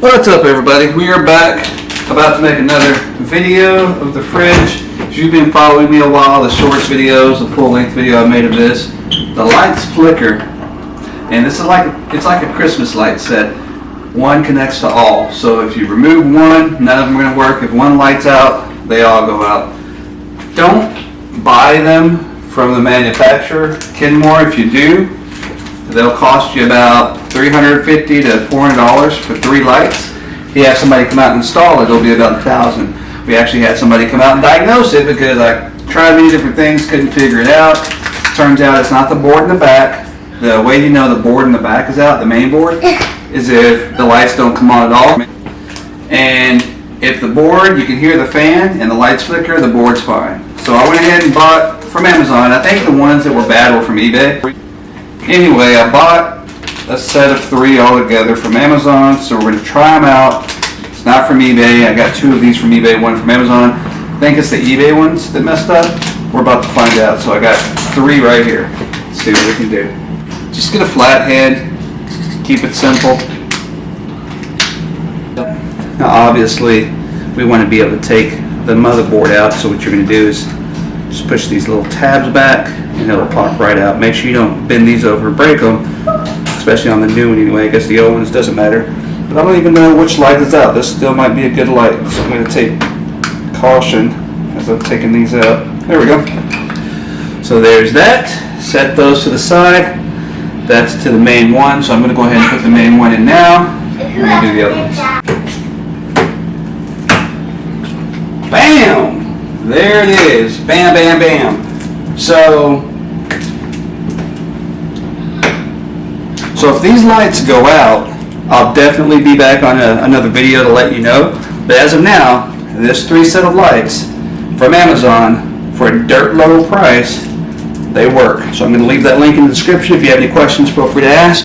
What's up, everybody? We are back, about to make another video of the fridge. If you've been following me a while, the shorts videos, the full-length video I made of this, the lights flicker, and this is it's like a Christmas light set. One connects to all, so if you remove one, none of them are going to work. If one light's out, they all go out. Don't buy them from the manufacturer, Kenmore. If you do, they'll cost you about $350 to $400 for 3 lights. If you have somebody come out and install it, it'll be about $1,000. We actually had somebody come out and diagnose it because I tried many different things, couldn't figure it out. Turns out it's not the board in the back. The way you know the board in the back is out, the main board, is if the lights don't come on at all. And if the board, you can hear the fan and the lights flicker, the board's fine. So I went ahead and bought from Amazon. I think the ones that were bad were from eBay. Anyway, I bought a set of 3 altogether from Amazon, so we're going to try them out. It's not from eBay. I got 2 of these from eBay, 1 from Amazon. I think it's the eBay ones that messed up. We're about to find out. So I got 3 right here. Let's see what we can do. Just get a flat head. Keep it simple. Now obviously, we want to be able to take the motherboard out, so what you're going to do is just push these little tabs back and it'll pop right out. Make sure you don't bend these over and break them, especially on the new one anyway. I guess the old ones doesn't matter. But I don't even know which light is out. This still might be a good light, so I'm going to take caution as I'm taking these out. There we go. So there's that. Set those to the side. That's to the main one, so I'm going to go ahead and put the main one in now. I'm going to do the other ones. Bam! There it is. Bam, bam, bam. So if these lights go out, I'll definitely be back on another video to let you know. But as of now, this 3 set of lights from Amazon for a dirt low price, they work. So I'm going to leave that link in the description. If you have any questions, feel free to ask.